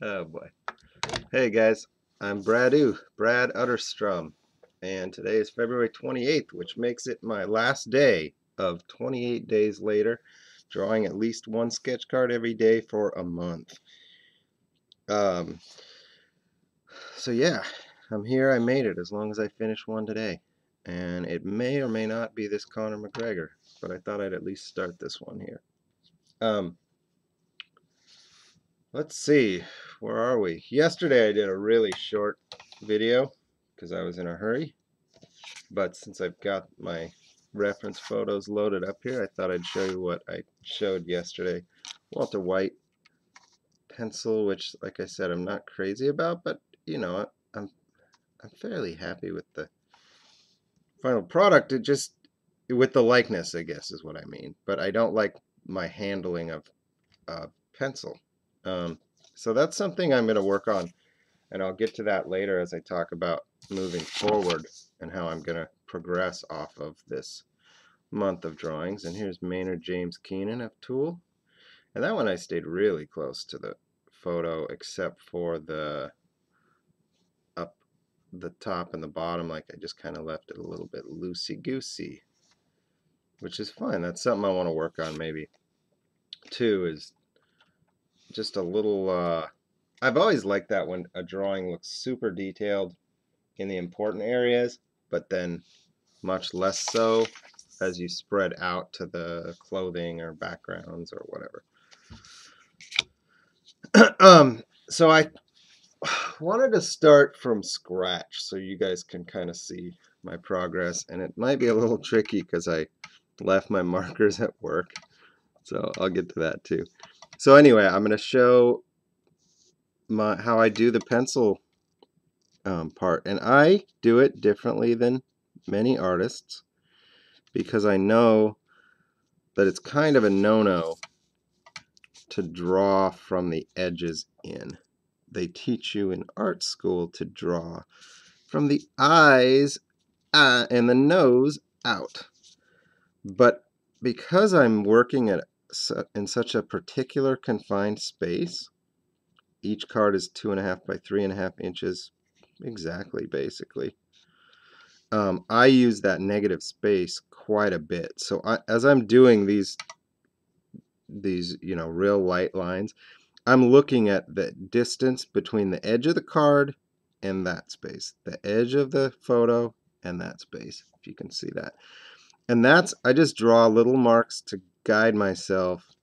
Oh boy. Hey guys, I'm Brad Utterstrom, and today is February 28th, which makes it my last day of 28 days later, drawing at least one sketch card every day for a month. Um, so yeah, I'm here, I made it, as long as I finish one today. And it may or may not be this Conor McGregor, but I thought I'd at least start this one here. Let's see, where are we? Yesterday I did a really short video because I was in a hurry, but since I've got my reference photos loaded up here, I thought I'd show you what I showed yesterday. Walter White pencil, which, like I said, I'm not crazy about, but you know, I'm fairly happy with the final product. It just, with the likeness, I guess is what I mean, but I don't like my handling of pencil. So that's something I'm going to work on, and I'll get to that later as I talk about moving forward and how I'm going to progress off of this month of drawings. And here's Maynard James Keenan of Tool. And that one I stayed really close to the photo except for the up the top and the bottom. Like I just kind of left it a little bit loosey-goosey, which is fine. That's something I want to work on maybe too, is just a little I've always liked that when a drawing looks super detailed in the important areas, but then much less so as you spread out to the clothing or backgrounds or whatever. So I wanted to start from scratch so you guys can kind of see my progress, and it might be a little tricky because I left my markers at work, so I'll get to that too. So anyway, I'm going to show how I do the pencil part, and I do it differently than many artists because I know that it's kind of a no-no to draw from the edges in. They teach you in art school to draw from the eyes and the nose out. But because I'm working in such a particular confined space, each card is 2.5 by 3.5 inches exactly, basically. I use that negative space quite a bit. So as I'm doing these real light lines, I'm looking at the distance between the edge of the card and that space, the edge of the photo and that space, if you can see that. And I just draw little marks to guide myself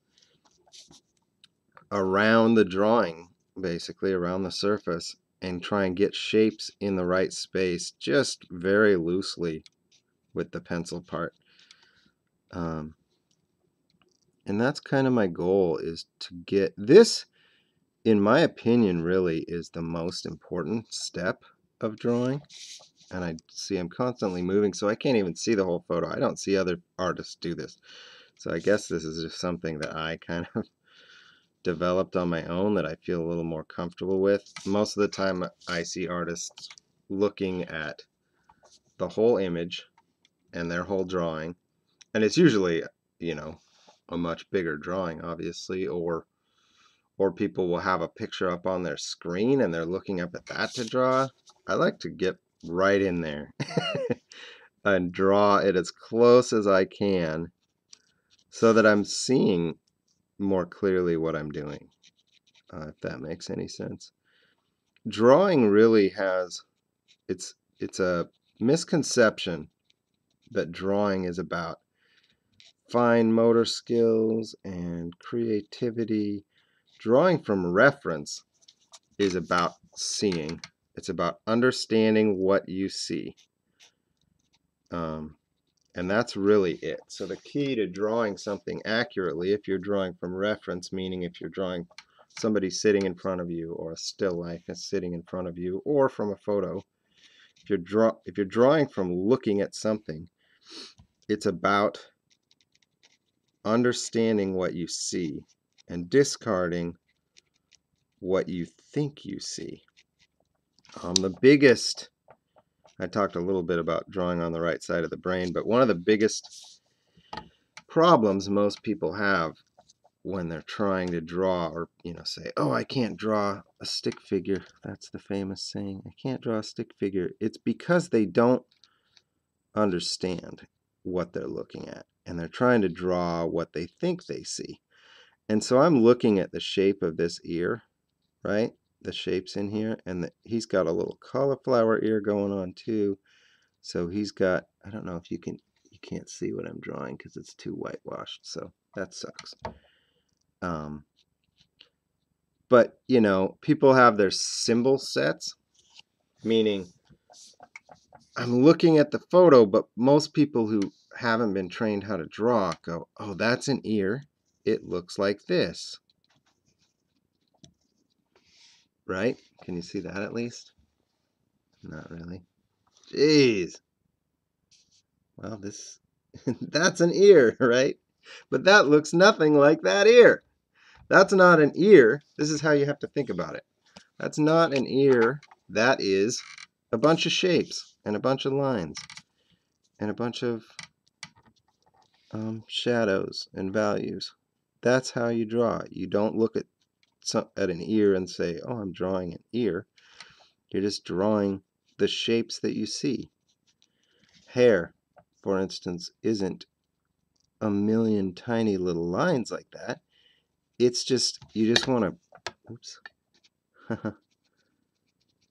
around the drawing, basically around the surface, and try and get shapes in the right space just very loosely with the pencil part. And that's kind of my goal, is to get this, in my opinion, really is the most important step of drawing. And I see I'm constantly moving, so I can't even see the whole photo. I don't see other artists do this. So I guess this is just something that I kind of developed on my own that I feel a little more comfortable with. Most of the time I see artists looking at the whole image and their whole drawing. And it's usually, a much bigger drawing, obviously, or people will have a picture up on their screen and they're looking up at that to draw. I like to get right in there and draw it as close as I can so that I'm seeing more clearly what I'm doing, if that makes any sense. Drawing really has, it's a misconception that drawing is about fine motor skills and creativity. Drawing from reference is about seeing. It's about understanding what you see. And that's really it. So the key to drawing something accurately, if you're drawing from reference, meaning if you're drawing somebody sitting in front of you, or a still life is sitting in front of you, or from a photo, if you're drawing from looking at something, it's about understanding what you see and discarding what you think you see. The biggest, I talked a little bit about drawing on the right side of the brain, but one of the biggest problems most people have when they're trying to draw, or say, oh, I can't draw a stick figure. That's the famous saying, I can't draw a stick figure. It's because they don't understand what they're looking at, and they're trying to draw what they think they see. And so I'm looking at the shape of this ear, right? The shape's in here, and he's got a little cauliflower ear going on too. So he's got, I don't know if you can't see what I'm drawing because it's too whitewashed, so that sucks. But people have their symbol sets, meaning I'm looking at the photo, but most people who haven't been trained how to draw go, oh, that's an ear. It looks like this. Right? Can you see that at least? Not really. Jeez. Well, that's an ear, right? But that looks nothing like that ear. That's not an ear. This is how you have to think about it. That's not an ear. That is a bunch of shapes and a bunch of lines and a bunch of shadows and values. That's how you draw. You don't look at an ear and say, oh, I'm drawing an ear. You're just drawing the shapes that you see. Hair, for instance, isn't a million tiny little lines like that. It's just, you just want to, oops.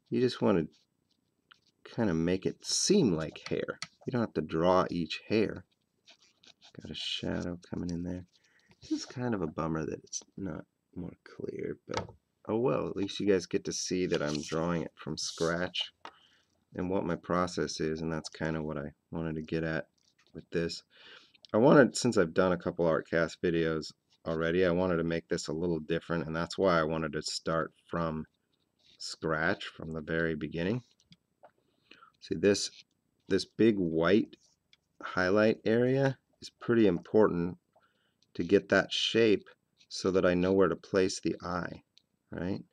You just want to kind of make it seem like hair. You don't have to draw each hair. Got a shadow coming in there. This is kind of a bummer that it's not more clear, but oh well, at least you guys get to see that I'm drawing it from scratch and what my process is, and that's kind of what I wanted to get at with this. Since I've done a couple artcast videos already, I wanted to make this a little different, and that's why I wanted to start from scratch, from the very beginning. See, this big white highlight area is pretty important to get that shape so that I know where to place the eye, right?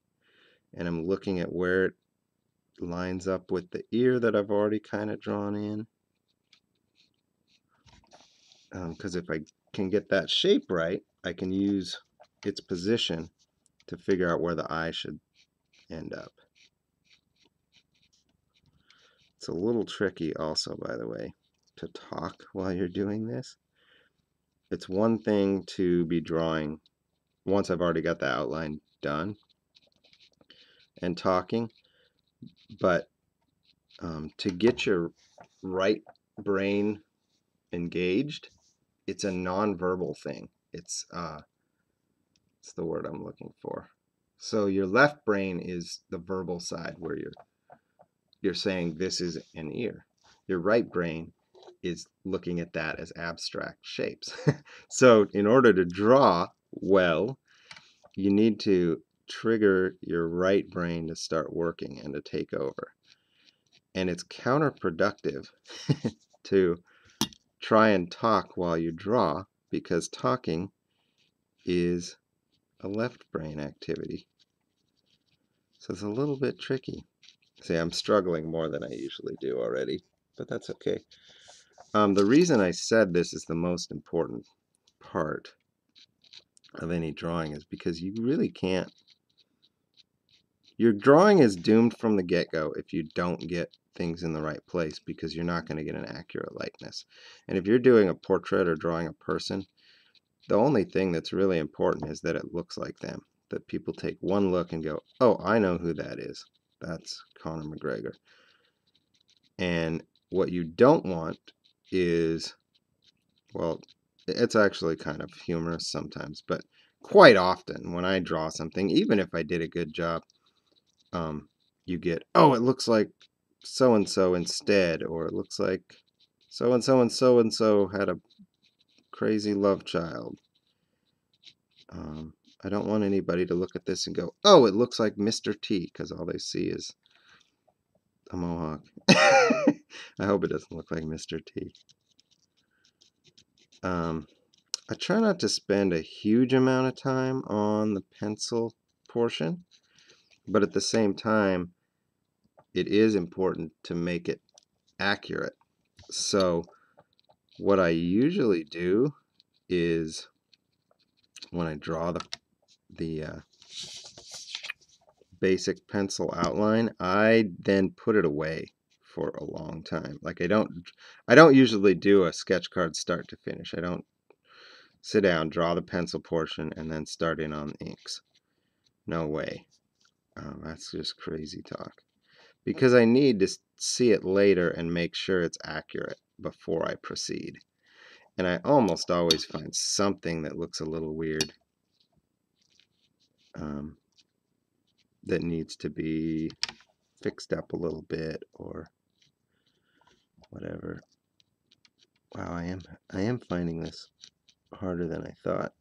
And I'm looking at where it lines up with the ear that I've already kind of drawn in. Because if I can get that shape right, I can use its position to figure out where the eye should end up. It's a little tricky also, by the way, to talk while you're doing this. It's one thing to be drawing once I've already got the outline done and talking, but to get your right brain engaged, it's a nonverbal thing. It's the word I'm looking for. So your left brain is the verbal side where you're saying this is an ear. Your right brain is looking at that as abstract shapes. So in order to draw well, you need to trigger your right brain to start working and to take over. And it's counterproductive to try and talk while you draw, because talking is a left brain activity. So it's a little bit tricky. See, I'm struggling more than I usually do already, but that's okay. The reason I said this is the most important part of any drawing is because you really can't. Your drawing is doomed from the get-go if you don't get things in the right place, because you're not going to get an accurate likeness. And if you're doing a portrait or drawing a person, the only thing that's really important is that it looks like them. That people take one look and go, oh, I know who that is. That's Conor McGregor. And what you don't want is, well, it's actually kind of humorous sometimes, but quite often when I draw something, even if I did a good job, you get, oh, it looks like so-and-so instead, or it looks like so-and-so and so-and-so had a crazy love child. I don't want anybody to look at this and go, oh, it looks like Mr. T, because all they see is a mohawk. I hope it doesn't look like Mr. T. I try not to spend a huge amount of time on the pencil portion, but at the same time, it is important to make it accurate. So what I usually do is when I draw the basic pencil outline, I then put it away for a long time. Like I don't usually do a sketch card start to finish. I don't sit down, draw the pencil portion, and then start in on the inks. No way. That's just crazy talk. Because I need to see it later and make sure it's accurate before I proceed. And I almost always find something that looks a little weird that needs to be fixed up a little bit or whatever. Wow, I am finding this harder than I thought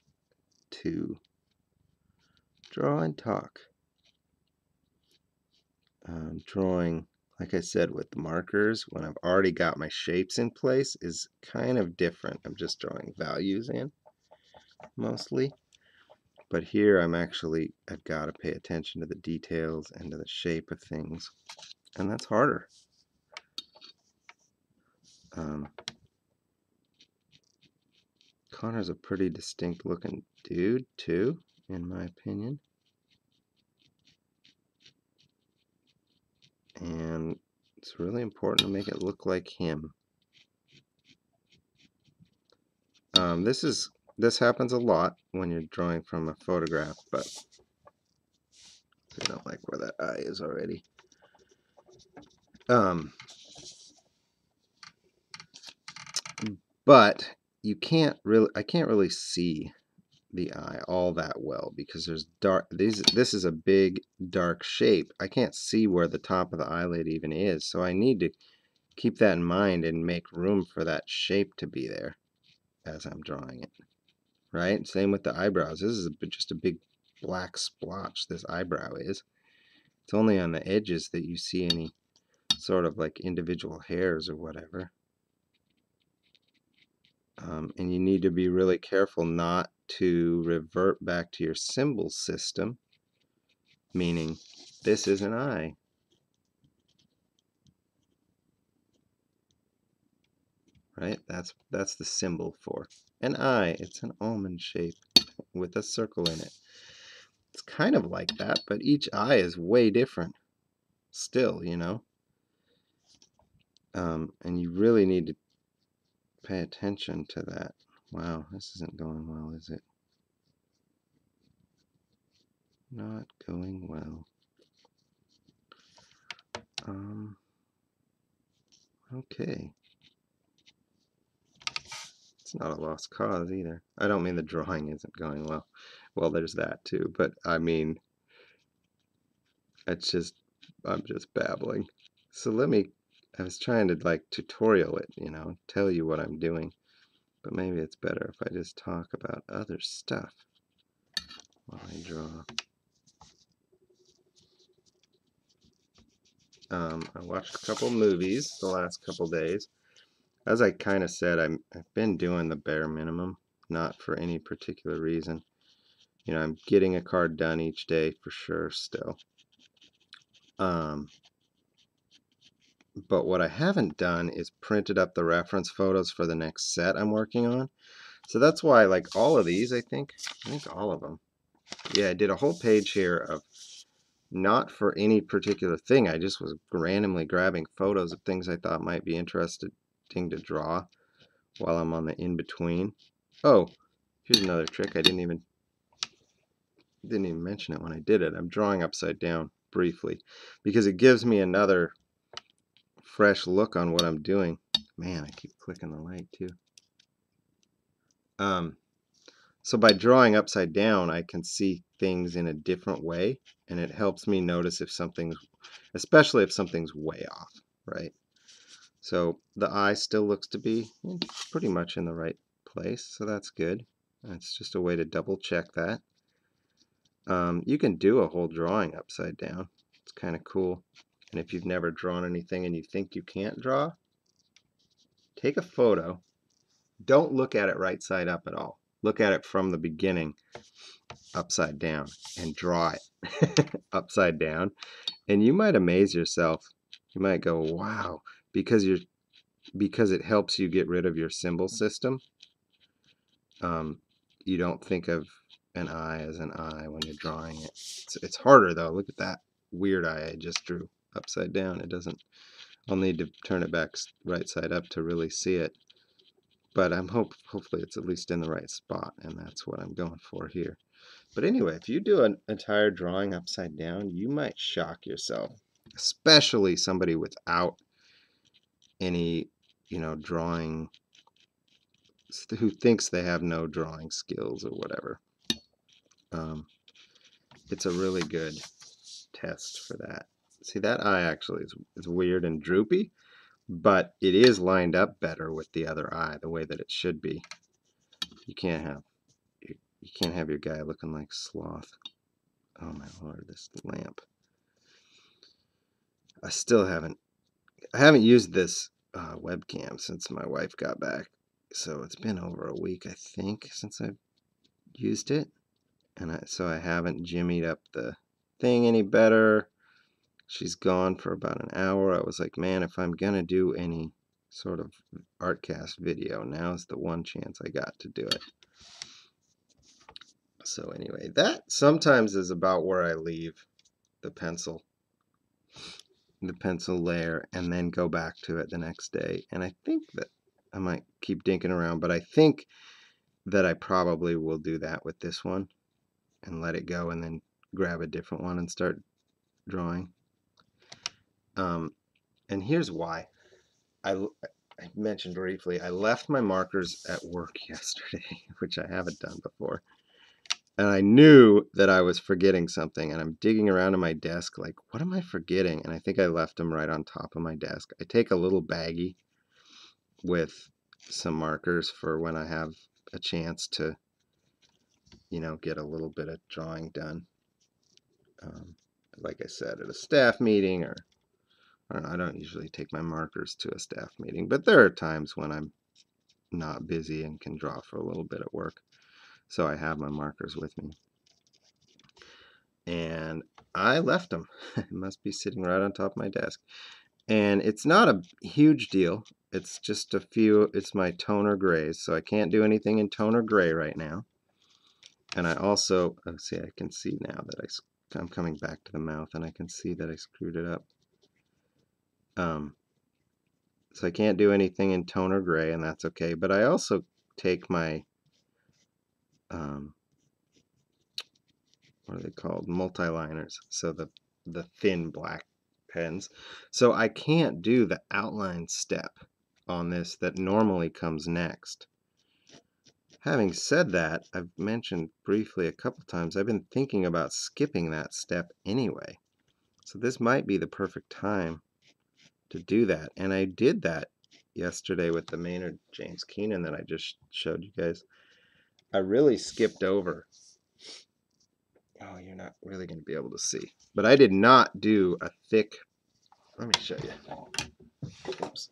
to draw and talk. Drawing, like I said, with the markers when I've already got my shapes in place is kind of different. I'm just drawing values in mostly. But here I've got to pay attention to the details and to the shape of things. And that's harder. Connor's a pretty distinct looking dude too, in my opinion. And it's really important to make it look like him. This happens a lot when you're drawing from a photograph, but I don't like where that eye is already. But I can't really see the eye all that well because there's this is a big dark shape. I can't see where the top of the eyelid even is, so I need to keep that in mind and make room for that shape to be there as I'm drawing it. Right? Same with the eyebrows. This is just a big black splotch, this eyebrow is. It's only on the edges that you see any sort of like individual hairs or whatever. And you need to be really careful not to revert back to your symbol system, meaning this is an eye. Right? That's the symbol for an eye. It's an almond shape with a circle in it. It's kind of like that, but each eye is way different still, you know. And you really need to pay attention to that. Wow, this isn't going well, is it? Not going well. Okay. It's not a lost cause either. I don't mean the drawing isn't going well. Well, there's that too, but I mean, I'm just babbling. So I was trying to like tutorial it, you know, tell you what I'm doing, but maybe it's better if I just talk about other stuff while I draw. I watched a couple movies the last couple days. As I kind of said, I've been doing the bare minimum, not for any particular reason. You know, I'm getting a card done each day for sure still. But what I haven't done is printed up the reference photos for the next set I'm working on. So that's why, like, all of these, I think all of them. Yeah, I did a whole page here of not for any particular thing. I just was randomly grabbing photos of things I thought might be interesting to draw while I'm on the in-between. Oh, here's another trick. I didn't even mention it when I did it. I'm drawing upside down briefly because it gives me another fresh look on what I'm doing. Man, I keep clicking the light too. So by drawing upside down, I can see things in a different way, and it helps me notice especially if something's way off, right? So the eye still looks to be pretty much in the right place, so that's good. That's just a way to double check that. You can do a whole drawing upside down. It's kind of cool. And if you've never drawn anything and you think you can't draw, take a photo. Don't look at it right side up at all. Look at it from the beginning upside down and draw it upside down. And you might amaze yourself. You might go, wow, because it helps you get rid of your symbol system. You don't think of an eye as an eye when you're drawing it. It's harder though. Look at that weird eye I just drew upside down. It doesn't, I'll need to turn it back right side up to really see it. But hopefully it's at least in the right spot, and that's what I'm going for here. But anyway, if you do an entire drawing upside down, you might shock yourself, especially somebody without any, drawing, who thinks they have no drawing skills or whatever. It's a really good test for that. See, that eye actually is weird and droopy, but it is lined up better with the other eye, the way that it should be. You can't have your guy looking like Sloth. Oh my lord, this lamp. I haven't used this webcam since my wife got back. So it's been over a week, I think, since I've used it. And so I haven't jimmied up the thing any better. She's gone for about an hour. I was like, man, if I'm going to do any sort of artcast video, now's the one chance I got to do it. So anyway, that sometimes is about where I leave the pencil layer, and then go back to it the next day. And I think that I might keep dinking around, but I think that I probably will do that with this one and let it go and then grab a different one and start drawing. And here's why. I mentioned briefly, I left my markers at work yesterday, which I haven't done before. And I knew that I was forgetting something, and I'm digging around in my desk like, what am I forgetting? And I think I left them right on top of my desk. I take a little baggie with some markers for when I have a chance to, get a little bit of drawing done. Like I said, at a staff meeting, or I don't usually take my markers to a staff meeting, but there are times when I'm not busy and can draw for a little bit at work. So I have my markers with me. And I left them. It must be sitting right on top of my desk. And it's not a huge deal. It's just a few, it's my toner grays. So I can't do anything in toner gray right now. And I also, see, I can see now that I'm coming back to the mouth, and I can see that I screwed it up. So I can't do anything in toner gray, and that's okay. But I also take my, what are they called? Multi-liners. So the thin black pens. So I can't do the outline step on this that normally comes next. Having said that, I've mentioned briefly a couple times, I've been thinking about skipping that step anyway. So this might be the perfect time to do that. And I did that yesterday with the Maynard James Keenan that I just showed you guys. I really skipped over. Oh, you're not really going to be able to see. But I did not do a thick, let me show you. Oops.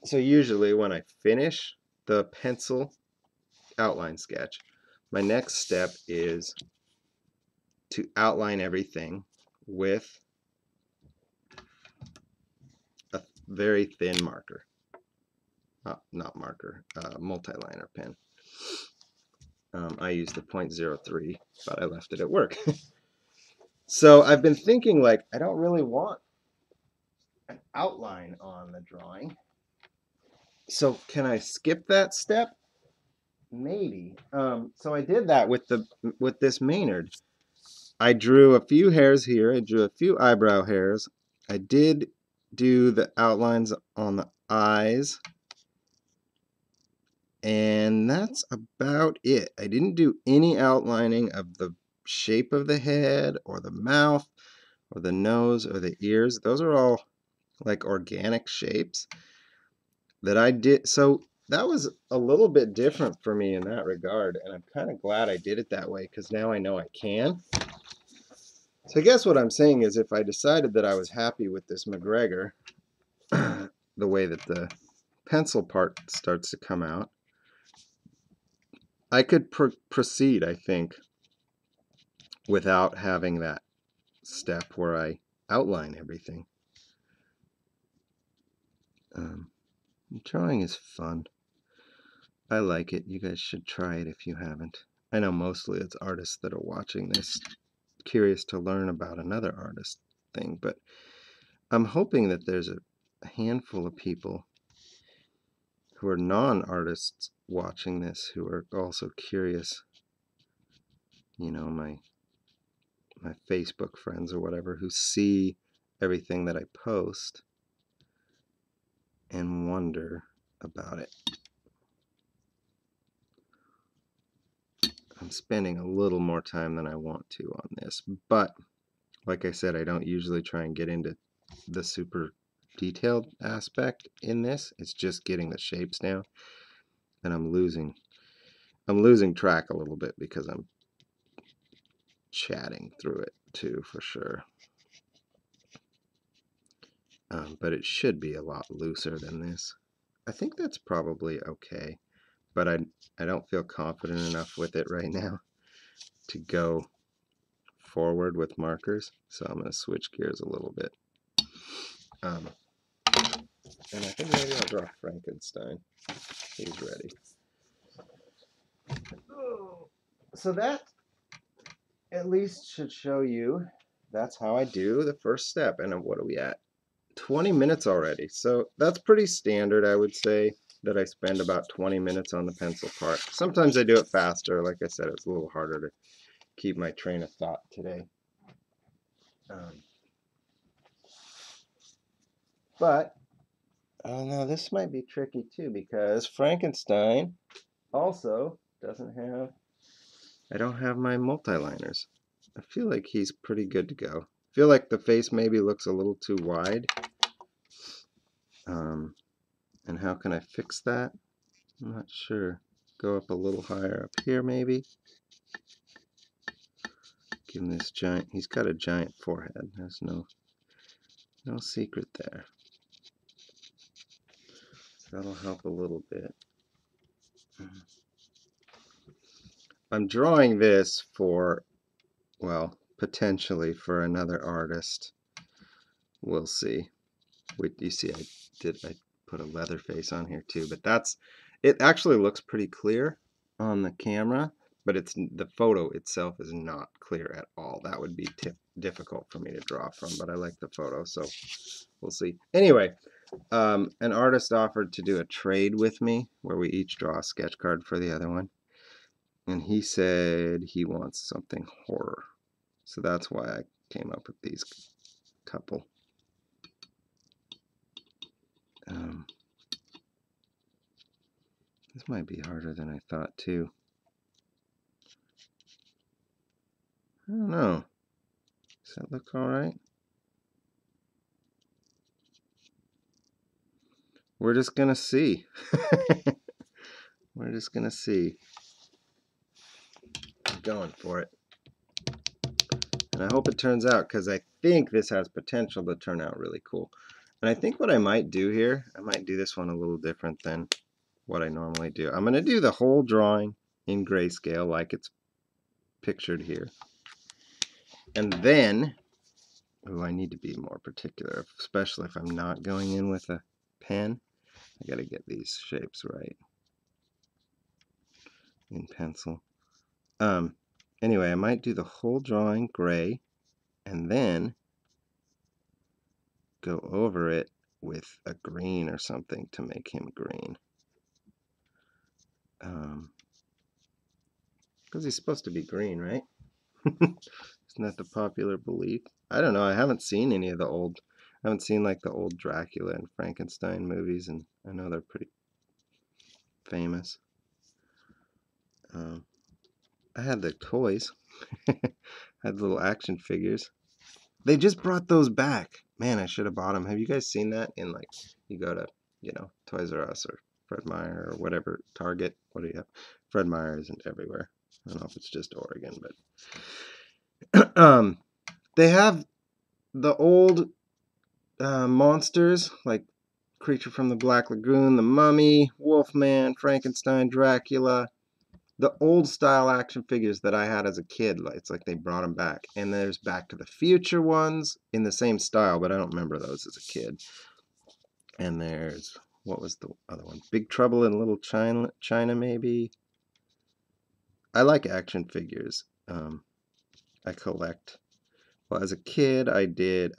So usually when I finish the pencil outline sketch, my next step is to outline everything with a very thin marker. Not marker, multi-liner pen. I used the 0.03, but I left it at work. So I've been thinking, like, I don't really want an outline on the drawing. So can I skip that step? Maybe. So I did that with this Maynard. I drew a few hairs here. I drew a few eyebrow hairs. I did do the outlines on the eyes. And that's about it. I didn't do any outlining of the shape of the head or the mouth or the nose or the ears. Those are all like organic shapes that I did. So that was a little bit different for me in that regard. And I'm kind of glad I did it that way, because now I know I can. So I guess what I'm saying is, if I decided that I was happy with this McGregor, the way that the pencil part starts to come out, I could proceed, I think, without having that step where I outline everything. Drawing is fun. I like it. You guys should try it if you haven't. I know mostly it's artists that are watching this, curious to learn about another artist thing, but I'm hoping that there's a handful of people who are non-artists watching this who are also curious. You know, my Facebook friends or whatever, who see everything that I post and wonder about it. I'm spending a little more time than I want to on this, but like I said, I don't usually try and get into the super detailed aspect in this. It's just getting the shapes down, and I'm losing track a little bit because I'm chatting through it too, for sure. But it should be a lot looser than this. I think that's probably okay, but I don't feel confident enough with it right now to go forward with markers, so I'm going to switch gears a little bit. And I think maybe I'll draw Frankenstein. He's ready. So that at least should show you that's how I do the first step. And what are we at? 20 minutes already. So that's pretty standard, I would say, that I spend about 20 minutes on the pencil part. Sometimes I do it faster. Like I said, it's a little harder to keep my train of thought today. But, oh no, this might be tricky too, because Frankenstein also doesn't have, I don't have my multi-liners. I feel like he's pretty good to go. I feel like the face maybe looks a little too wide. And how can I fix that? I'm not sure. Go up a little higher up here maybe. Give him this giant, he's got a giant forehead. There's no secret there. So that'll help a little bit. I'm drawing this for, well, potentially for another artist. We'll see. You see, I put a leather face on here too, but it actually looks pretty clear on the camera, but the photo itself is not clear at all. That would be difficult for me to draw from, but I like the photo, so we'll see. Anyway, an artist offered to do a trade with me where we each draw a sketch card for the other one, and he said he wants something horror, so that's why I came up with these couple. This might be harder than I thought too. I don't know. Does that look all right? We're just gonna see. We're just gonna see. I'm going for it. And I hope it turns out, because I think this has potential to turn out really cool. And I think what I might do here, I might do this one a little different than what I normally do. I'm going to do the whole drawing in grayscale like it's pictured here. And then, I need to be more particular, especially if I'm not going in with a pen. I got to get these shapes right in pencil. Anyway, I might do the whole drawing gray and then go over it with a green or something to make him green. Because he's supposed to be green, right? Isn't that the popular belief? I don't know. I haven't seen any of I haven't seen like the old Dracula and Frankenstein movies, and I know they're pretty famous. I had the toys. I had little action figures. They just brought those back. Man, I should have bought them. Have you guys seen that in, like, you go to, Toys R Us or Fred Meyer or whatever, Target, what do you have? Fred Meyer isn't everywhere. I don't know if it's just Oregon, but they have the old monsters, like Creature from the Black Lagoon, the Mummy, Wolfman, Frankenstein, Dracula, the old style action figures that I had as a kid. It's like they brought them back. And there's Back to the Future ones in the same style, but I don't remember those as a kid. And there's what was the other one? Big Trouble in Little China, maybe. I like action figures. I collect. Well, as a kid, I did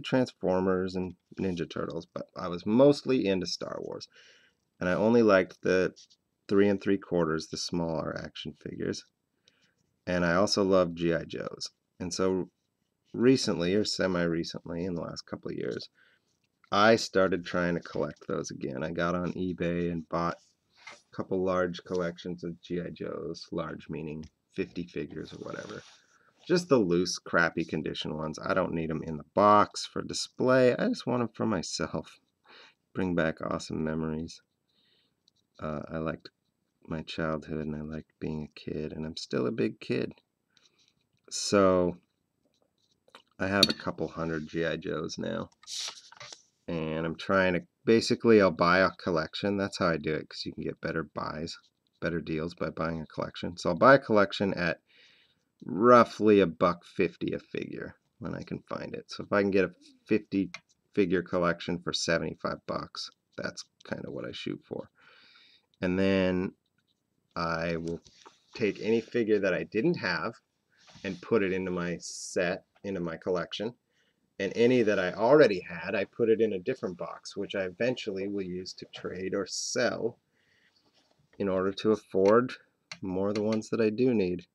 Transformers and Ninja Turtles, but I was mostly into Star Wars, and I only liked the 3 3/4, the smaller action figures, and I also loved GI Joes. And so recently, or semi-recently, in the last couple of years, I started trying to collect those again. I got on eBay and bought a couple large collections of GI Joes, large meaning 50 figures or whatever. Just the loose, crappy condition ones. I don't need them in the box for display. I just want them for myself. Bring back awesome memories. I liked my childhood and I liked being a kid, and I'm still a big kid. So I have a couple hundred GI Joes now. And I'm trying to, basically I'll buy a collection. That's how I do it, because you can get better deals by buying a collection. So I'll buy a collection at roughly $1.50 a figure when I can find it. So if I can get a 50 figure collection for 75 bucks, that's kind of what I shoot for. And then I will take any figure that I didn't have and put it into my set, into my collection. And any that I already had, I put it in a different box, which I eventually will use to trade or sell in order to afford more of the ones that I do need.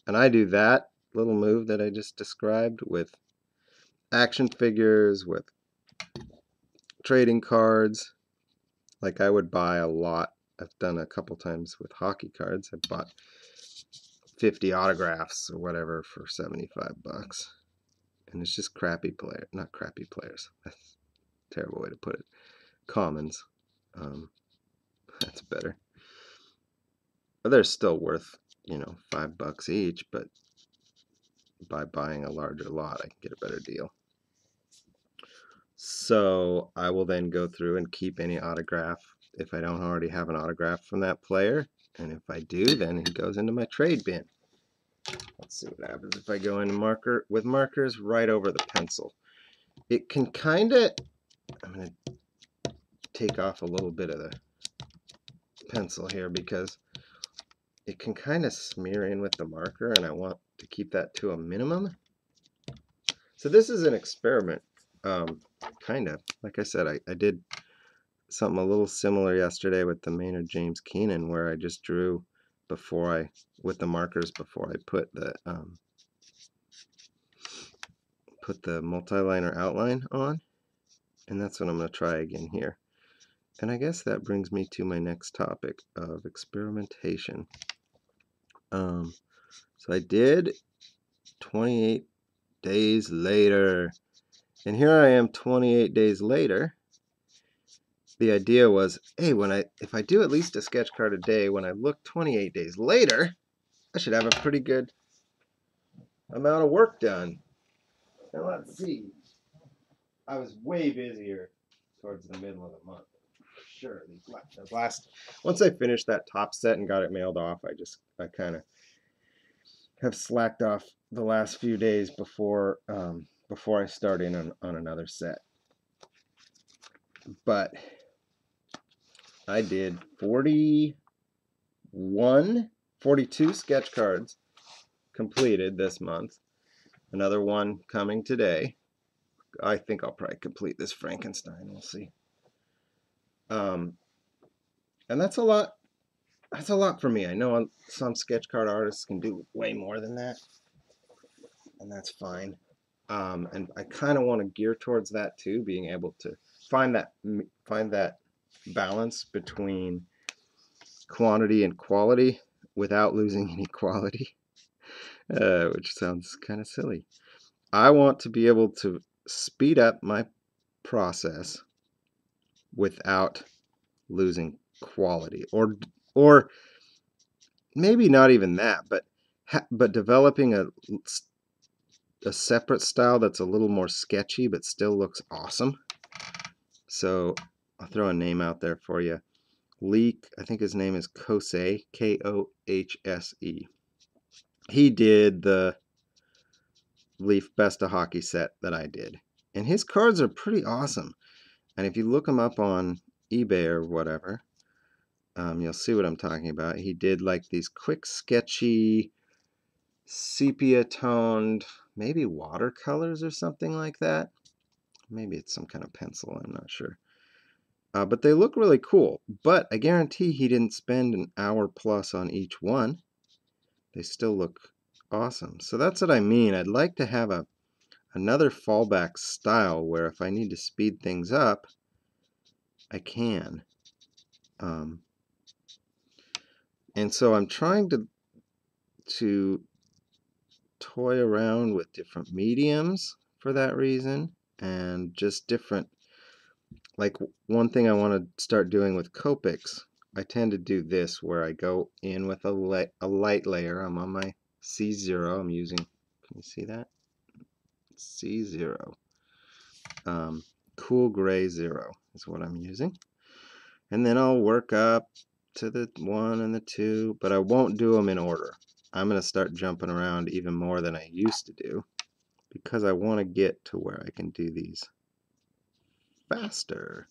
And I do that little move that I just described with action figures, with trading cards. Like I would buy a lot. I've done a couple times with hockey cards. I bought 50 autographs or whatever for 75 bucks. And it's just not crappy players. That's a terrible way to put it. Commons. That's better. But they're still worth, $5 each, but by buying a larger lot, I can get a better deal. So I will then go through and keep any autograph if I don't already have an autograph from that player. And if I do, then it goes into my trade bin. Let's see what happens if I go into markers right over the pencil. It can kind of, I'm going to take off a little bit of the pencil here because it can kind of smear in with the marker, and I want to keep that to a minimum. So this is an experiment, kind of. Like I said, I did something a little similar yesterday with the Maynard James Keenan, where I just drew with the markers before I put the multi-liner outline on, and that's what I'm going to try again here. And I guess that brings me to my next topic of experimentation. So I did 28 days later, and here I am 28 days later. The idea was, hey, if I do at least a sketch card a day, when I look 28 days later, I should have a pretty good amount of work done. Now let's see. I was way busier towards the middle of the month, for sure. Once I finished that top set and got it mailed off, I kind of have slacked off the last few days before I start in on another set. But I did 42 sketch cards completed this month. Another one coming today. I think I'll probably complete this Frankenstein. We'll see. And that's a lot. That's a lot for me. I know some sketch card artists can do way more than that, and that's fine. And I kind of want to gear towards that too, being able to find that balance between quantity and quality without losing any quality, which sounds kind of silly. I want to be able to speed up my process without losing quality, or maybe not even that, but developing a separate style that's a little more sketchy but still looks awesome. So I'll throw a name out there for you. Lee, I think his name is Kohse, Kohse. He did the Leaf Best of Hockey set that I did, and his cards are pretty awesome. And if you look him up on eBay or whatever, you'll see what I'm talking about. He did like these quick, sketchy, sepia-toned, maybe watercolors or something like that. Maybe it's some kind of pencil, I'm not sure. But they look really cool. But I guarantee he didn't spend an hour plus on each one. They still look awesome. So that's what I mean. I'd like to have another fallback style where if I need to speed things up, I can. And so I'm trying to toy around with different mediums for that reason, and just different, like one thing I want to start doing with Copics, I tend to do this where I go in with a light layer. I'm on my C0. I'm using, can you see that? C0. Cool gray 0 is what I'm using. And then I'll work up to the 1 and the 2, but I won't do them in order. I'm going to start jumping around even more than I used to do because I want to get to where I can do these faster.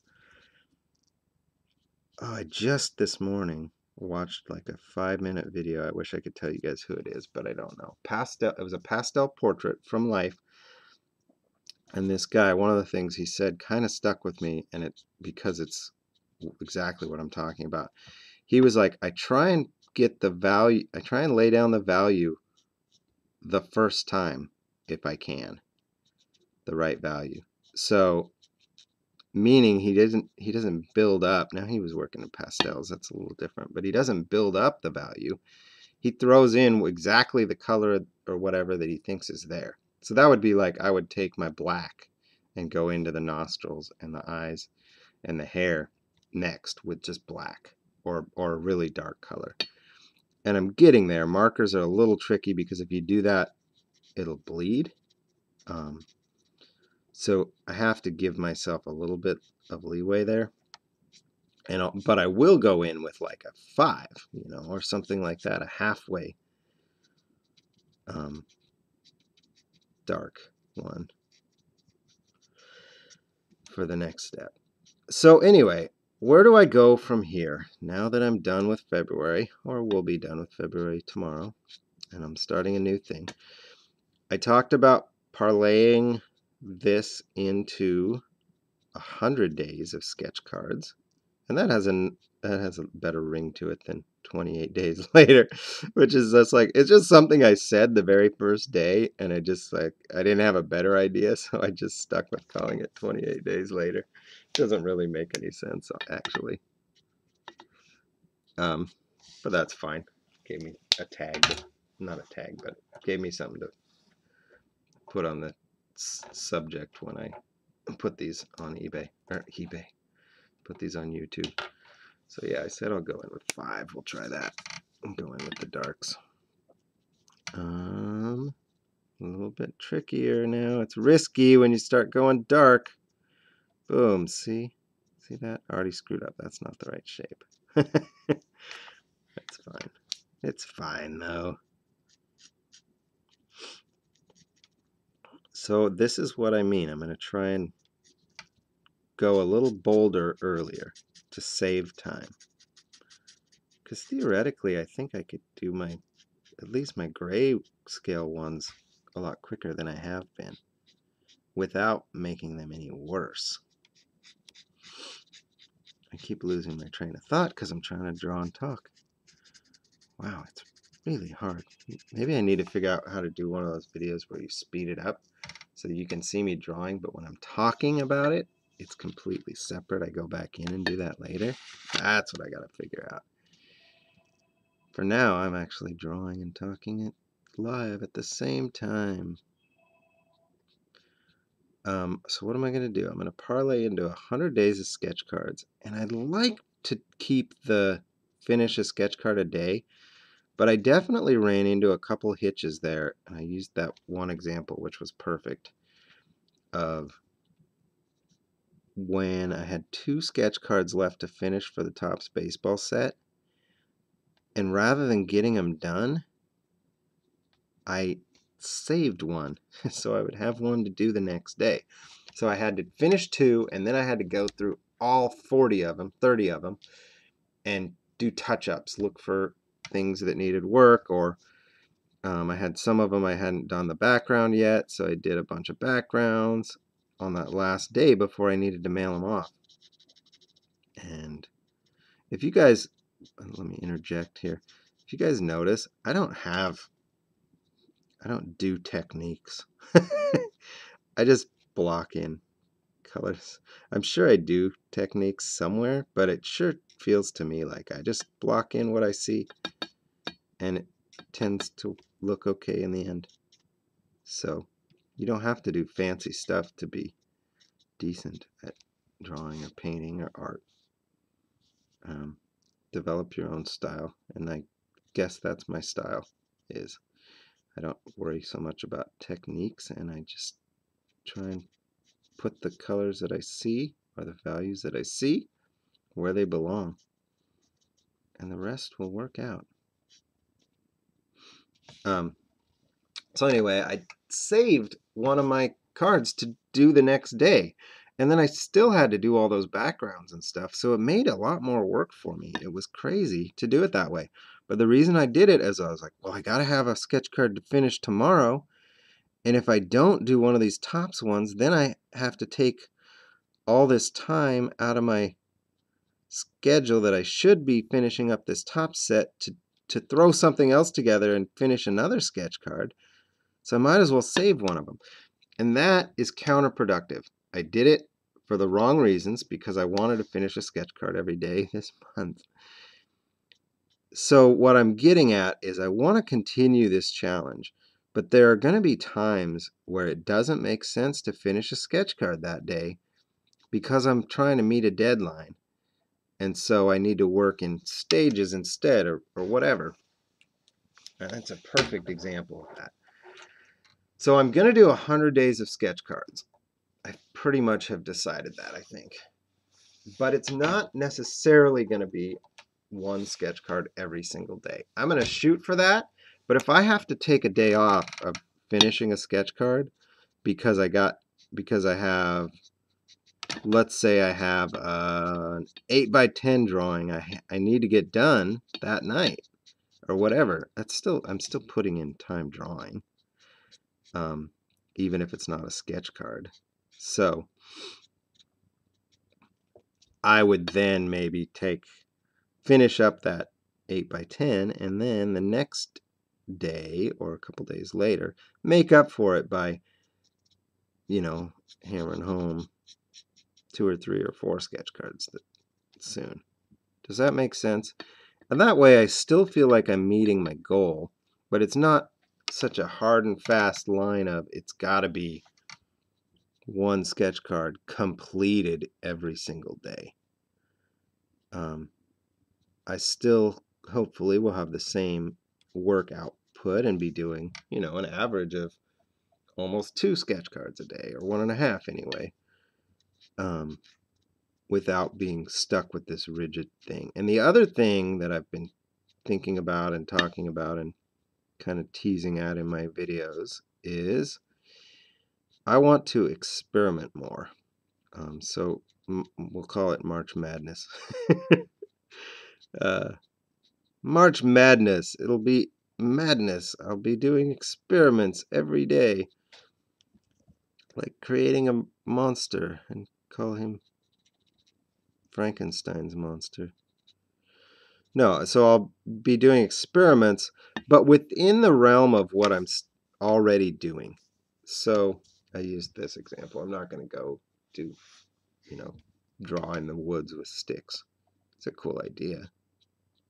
Oh, I just this morning watched like a 5-minute video. I wish I could tell you guys who it is, but I don't know. Pastel. It was a pastel portrait from life. And this guy, one of the things he said kind of stuck with me, and because it's exactly what I'm talking about. He was like, I try and get the value, I try and lay down the value the first time if I can, the right value. So meaning he doesn't build up. Now he was working in pastels, that's a little different, but he doesn't build up the value. He throws in exactly the color or whatever that he thinks is there. So that would be like I would take my black and go into the nostrils and the eyes and the hair next with just black or a really dark color. And I'm getting there. Markers are a little tricky because if you do that, it'll bleed. So I have to give myself a little bit of leeway there. But I will go in with like a 5, or something like that, a halfway dark one for the next step. So anyway, where do I go from here now that I'm done with February, or will be done with February tomorrow, and I'm starting a new thing? I talked about parlaying this into 100 days of sketch cards, and that has a better ring to it than 28 days later, which is just like, it's just something I said the very first day, and I didn't have a better idea, so I just stuck with calling it 28 days later. It doesn't really make any sense, actually. But that's fine. Gave me a tag, not a tag, but gave me something to put on the subject when I put these on eBay, put these on YouTube. So yeah, I said I'll go in with 5. We'll try that. I'm going with the darks. A little bit trickier now. It's risky when you start going dark. Boom, see that? I already screwed up. That's not the right shape. That's fine. It's fine though. So this is what I mean. I'm going to try and go a little bolder earlier to save time. Because theoretically, I think I could do at least my gray scale ones a lot quicker than I have been without making them any worse. I keep losing my train of thought because I'm trying to draw and talk. Wow, it's really hard. Maybe I need to figure out how to do one of those videos where you speed it up so that you can see me drawing, but when I'm talking about it, it's completely separate. I go back in and do that later. That's what I gotta figure out. For now, I'm actually drawing and talking it live at the same time. So what am I going to do? I'm going to parlay into 100 days of sketch cards. And I'd like to keep the finish a sketch card a day. But I definitely ran into a couple hitches there. And I used that one example, which was perfect, of when I had 2 sketch cards left to finish for the Topps baseball set. And rather than getting them done, I saved one so I would have one to do the next day. So I had to finish 2, and then I had to go through all 40 of them, 30 of them, and do touch-ups, look for things that needed work, or I had some of them I hadn't done the background yet, so I did a bunch of backgrounds on that last day before I needed to mail them off. And if you guys, let me interject here, if you guys notice, I don't do techniques. I just block in colors. I'm sure I do techniques somewhere, but it sure feels to me like I just block in what I see, and it tends to look okay in the end. So you don't have to do fancy stuff to be decent at drawing or painting or art. Develop your own style, and I guess that's my style. Is I don't worry so much about techniques, and I just try and put the colors that I see, or the values that I see, where they belong, and the rest will work out. So anyway, I saved one of my cards to do the next day, and then I still had to do all those backgrounds and stuff, so it made a lot more work for me. It was crazy to do it that way. But the reason I did it is I was like, well, I gotta have a sketch card to finish tomorrow, and if I don't do one of these tops ones, then I have to take all this time out of my schedule that I should be finishing up this top set to throw something else together and finish another sketch card. So I might as well save one of them. And that is counterproductive. I did it for the wrong reasons because I wanted to finish a sketch card every day this month. So what I'm getting at is I want to continue this challenge, but there are going to be times where it doesn't make sense to finish a sketch card that day because I'm trying to meet a deadline. And so I need to work in stages instead, or whatever. And that's a perfect example of that. So I'm going to do 100 days of sketch cards. I pretty much have decided that, I think. But it's not necessarily going to be one sketch card every single day. I'm going to shoot for that, but if I have to take a day off of finishing a sketch card because I have, let's say I have an 8x10 drawing I need to get done that night or whatever, I'm still putting in time drawing, even if it's not a sketch card. So I would then maybe finish up that 8x10, and then the next day or a couple days later make up for it by, hammering home 2 or 3 or 4 sketch cards soon. Does that make sense? And that way I still feel like I'm meeting my goal, but it's not such a hard and fast line of it's got to be one sketch card completed every single day. I still hopefully will have the same work output and be doing, an average of almost 2 sketch cards a day, or 1.5 anyway, without being stuck with this rigid thing. And the other thing that I've been thinking about and talking about and kind of teasing at in my videos is I want to experiment more. So we'll call it March Madness. March Madness. It'll be madness. I'll be doing experiments every day, like creating a monster and call him Frankenstein's monster. No, so I'll be doing experiments, but within the realm of what I'm already doing. So I used this example. I'm not going to go do, draw in the woods with sticks. It's a cool idea.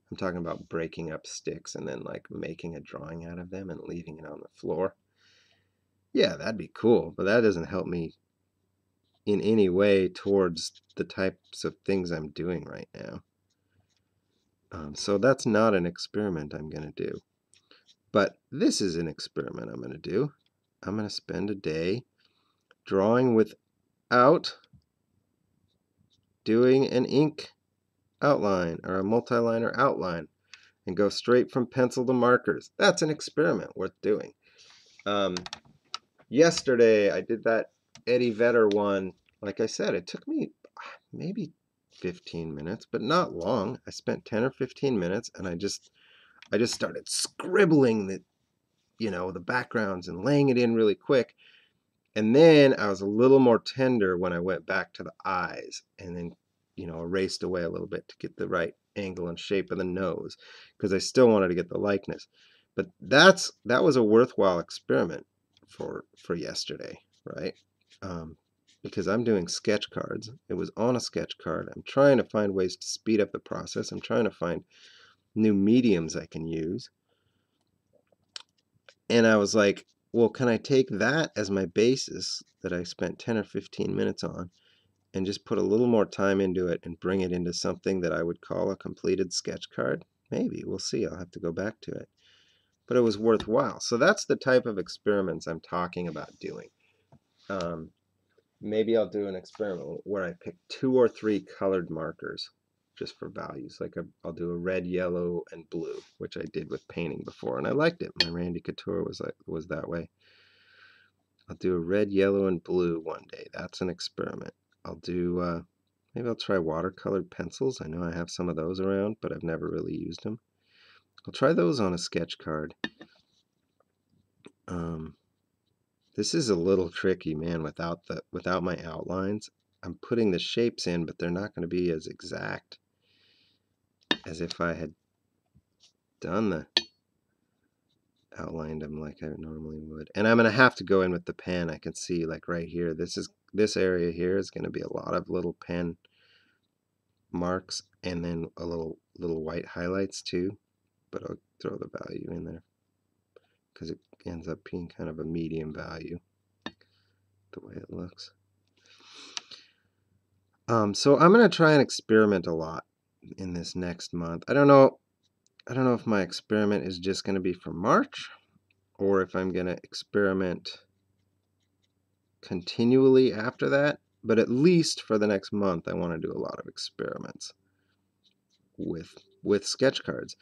I'm talking about breaking up sticks and then like making a drawing out of them and leaving it on the floor. Yeah, that'd be cool, but that doesn't help me in any way towards the types of things I'm doing right now. So that's not an experiment I'm going to do. But this is an experiment I'm going to do. I'm going to spend a day drawing without doing an ink outline or a multi-liner outline and go straight from pencil to markers. That's an experiment worth doing. Yesterday I did that Eddie Vedder one. Like I said, it took me maybe 15 minutes, but not long. I spent 10 or 15 minutes, and I just started scribbling the backgrounds and laying it in really quick. And then I was a little more tender when I went back to the eyes, and then erased away a little bit to get the right angle and shape of the nose, because I still wanted to get the likeness. But that was a worthwhile experiment for yesterday, right? Because I'm doing sketch cards. It was on a sketch card. I'm trying to find ways to speed up the process. I'm trying to find new mediums I can use. And I was like, well, can I take that as my basis that I spent 10 or 15 minutes on and just put a little more time into it and bring it into something that I would call a completed sketch card? Maybe. We'll see. I'll have to go back to it. But it was worthwhile. So that's the type of experiments I'm talking about doing. Maybe I'll do an experiment where I pick 2 or 3 colored markers just for values. Like I'll do a red, yellow, and blue, which I did with painting before, and I liked it. My Randy Couture was that way. I'll do a red, yellow, and blue one day. That's an experiment. I'll do maybe I'll try watercolored pencils. I know I have some of those around, but I've never really used them. I'll try those on a sketch card. This is a little tricky, man, without my outlines. I'm putting the shapes in, but they're not going to be as exact as if I had outlined them like I normally would. And I'm going to have to go in with the pen. I can see, like right here, this area here is going to be a lot of little pen marks, and then a little white highlights too. But I'll throw the value in there because it ends up being kind of a medium value the way it looks. So I'm going to try and experiment a lot in this next month. I don't know if my experiment is just going to be for March, or if I'm going to experiment continually after that. But at least for the next month, I want to do a lot of experiments with sketch cards.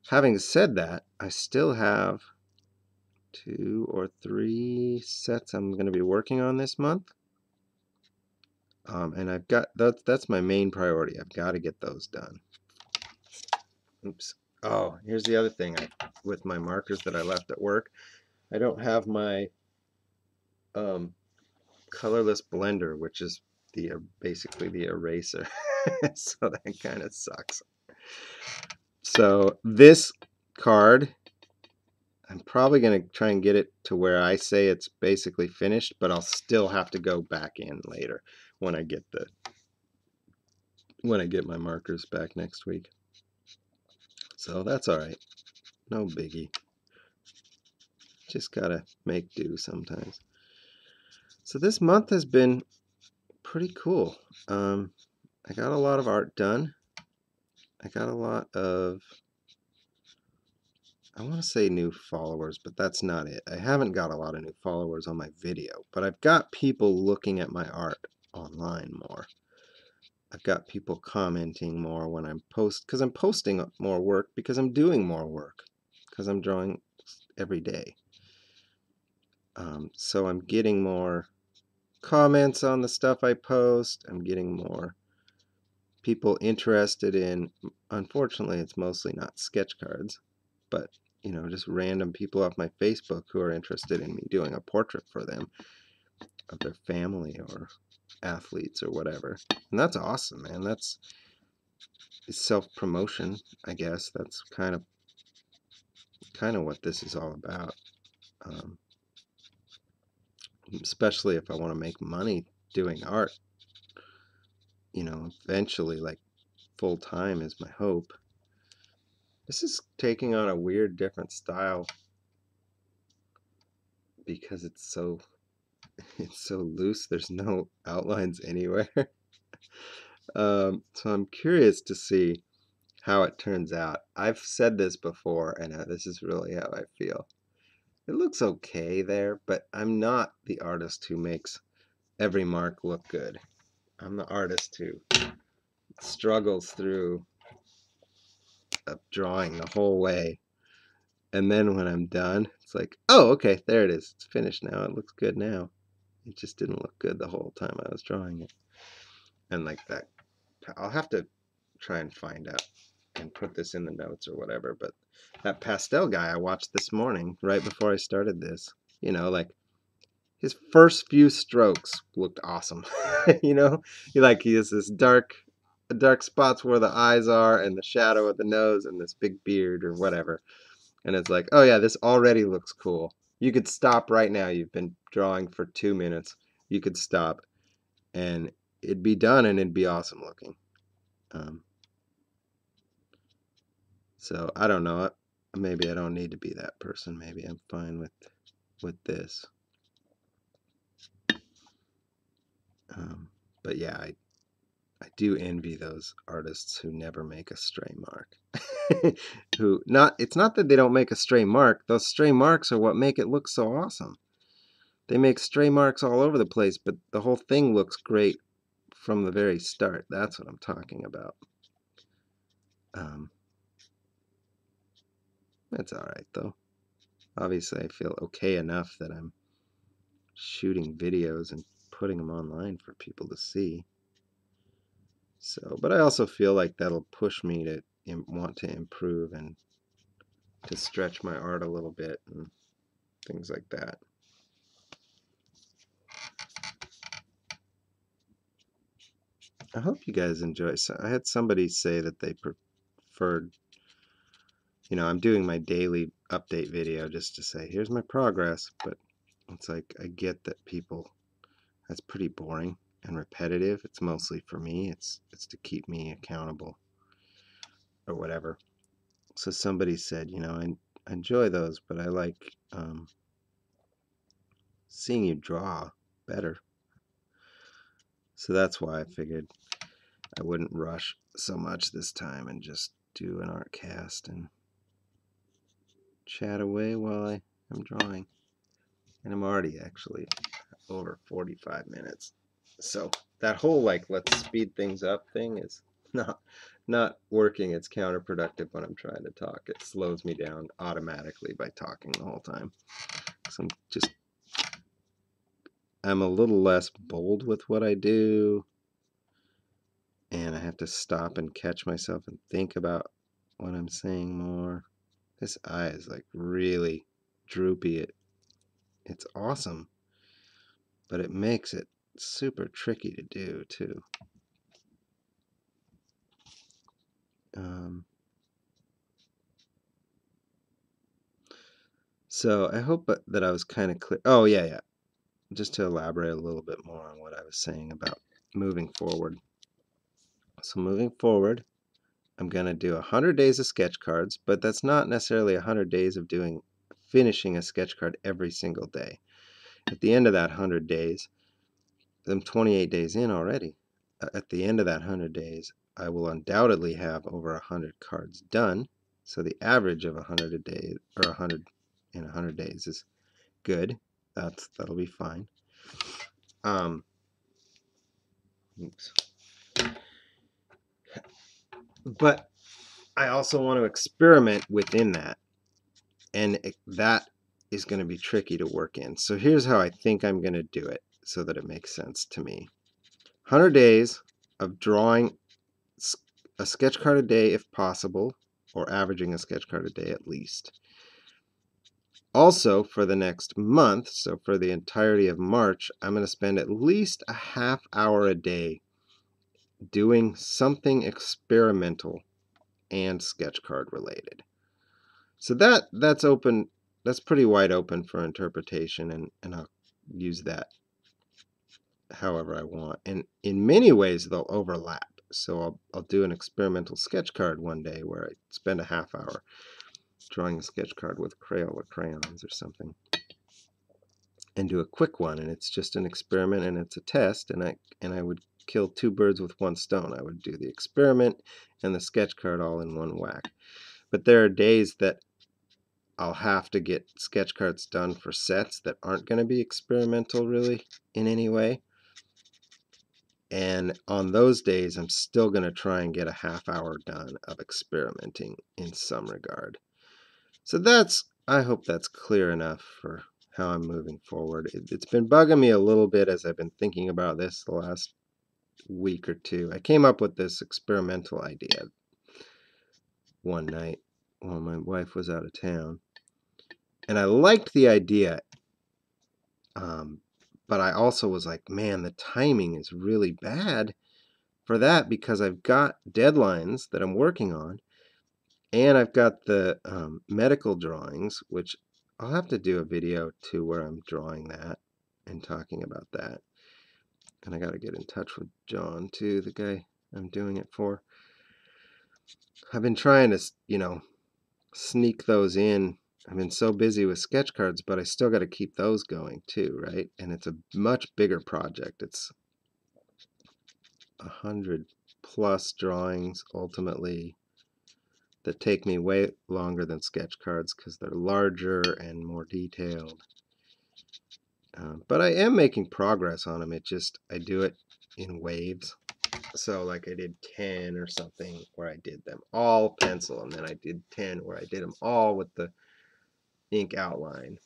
Having said that, I still have 2 or 3 sets I'm going to be working on this month. And I've got that's my main priority. I've got to get those done. Oops. Oh, here's the other thing. With my markers that I left at work, I don't have my colorless blender, which is basically the eraser. So that kind of sucks. So this card, I'm probably going to try and get it to where I say it's basically finished, but I'll still have to go back in later when I get my markers back next week. So that's all right. No biggie. Just gotta make do sometimes. So this month has been pretty cool. I got a lot of art done. I got a lot of, I want to say new followers, but that's not it. I haven't got a lot of new followers on my video, but I've got people looking at my art online more. I've got people commenting more when I'm because I'm posting more work, because I'm doing more work, because I'm drawing every day. So I'm getting more comments on the stuff I post. I'm getting more people interested in, unfortunately, it's mostly not sketch cards, but just random people off my Facebook who are interested in me doing a portrait for them of their family or athletes or whatever. And that's awesome, man. That's self-promotion, I guess. That's kind of what this is all about. Especially if I want to make money doing art, eventually, like full time is my hope. This is taking on a weird different style because it's so loose. There's no outlines anywhere. So I'm curious to see how it turns out. I've said this before, and this is really how I feel. It looks okay there, but I'm not the artist who makes every mark look good. I'm the artist who struggles through a drawing the whole way, and then when I'm done, it's like, oh, okay, there it is. It's finished now. It looks good now. It just didn't look good the whole time I was drawing it. And like that I'll have to try and find out and put this in the notes or whatever, but that pastel guy I watched this morning right before I started this, you know, like his first few strokes looked awesome. You know, he has this dark spots where the eyes are and the shadow of the nose and this big beard or whatever. And it's like, oh yeah, this already looks cool. You could stop right now. You've been drawing for 2 minutes. You could stop and it'd be done and it'd be awesome looking. So I don't know. Maybe I don't need to be that person. Maybe I'm fine with this. But yeah, I do envy those artists who never make a stray mark. It's not that they don't make a stray mark. Those stray marks are what make it look so awesome. They make stray marks all over the place, but the whole thing looks great from the very start. That's what I'm talking about. That's all right though. Obviously, I feel okay enough that I'm shooting videos and putting them online for people to see. So, but I also feel like that'll push me to want to improve and to stretch my art a little bit and things like that. I hope you guys enjoy. So I had somebody say that they preferred, you know, I'm doing my daily update video just to say, here's my progress, but it's like I get that people, that's pretty boring and repetitive. It's mostly for me. It's to keep me accountable or whatever. So somebody said, you know, I enjoy those, but I like seeing you draw better. So that's why I figured I wouldn't rush so much this time and just do an art cast and chat away while I am drawing. And I'm already actually over 45 minutes. So that whole like let's speed things up thing is not working. It's counterproductive when I'm trying to talk. It slows me down automatically by talking the whole time. So I'm a little less bold with what I do, and I have to stop and catch myself and think about what I'm saying more. This eye is like really droopy. It's awesome, but it makes it super tricky to do too. So I hope that I was kind of clear. Oh yeah. Just to elaborate a little bit more on what I was saying about moving forward. So moving forward, I'm going to do 100 days of sketch cards, but that's not necessarily 100 days of finishing a sketch card every single day. At the end of that 100 days, I'm 28 days in already. At the end of that 100 days, I will undoubtedly have over 100 cards done. So the average of 100 a day, or 100 in 100 days, is good. That'll be fine. Oops. But I also want to experiment within that, and that is going to be tricky to work in. So here's how I think I'm going to do it so that it makes sense to me. 100 days of drawing a sketch card a day if possible, or averaging a sketch card a day at least. Also, for the next month, so for the entirety of March, I'm going to spend at least a half hour a day doing something experimental and sketch card related. So that's open. That's pretty wide open for interpretation, and I'll use that however I want. And in many ways, they'll overlap. So I'll do an experimental sketch card one day where I spend a half hour drawing a sketch card with Crayola crayons or something, and do a quick one, and it's just an experiment and it's a test, and I would kill two birds with one stone. I would do the experiment and the sketch card all in one whack. But there are days that I'll have to get sketch cards done for sets that aren't going to be experimental really in any way. And on those days, I'm still going to try and get a half hour done of experimenting in some regard. So I hope that's clear enough for how I'm moving forward. It's been bugging me a little bit as I've been thinking about this the last week or two. I came up with this experimental idea one night while my wife was out of town. And I liked the idea, but I also was like, man, the timing is really bad for that because I've got deadlines that I'm working on, and I've got the medical drawings, which I'll have to do a video too where I'm drawing that and talking about that. And I got to get in touch with John too, the guy I'm doing it for. I've been trying to, sneak those in. I've been so busy with sketch cards, but I still got to keep those going too, right? And it's a much bigger project. It's 100+ drawings ultimately that take me way longer than sketch cards because they're larger and more detailed. But I am making progress on them. I do it in waves. So like I did 10 or something where I did them all pencil, and then I did 10 where I did them all with the ink outline.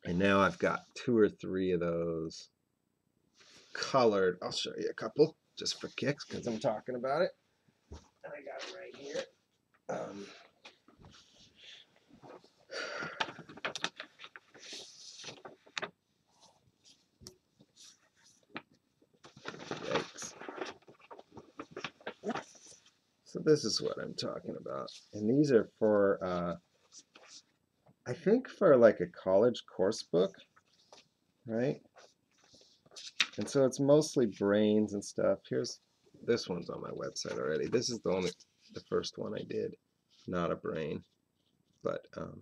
And now I've got 2 or 3 of those colored. I'll show you a couple just for kicks because I'm talking about it. And I got it right here. Yikes. So this is what I'm talking about. And these are for, I think for like a college course book, right? And so it's mostly brains and stuff. This one's on my website already. This is the first one I did. Not a brain, but, oh,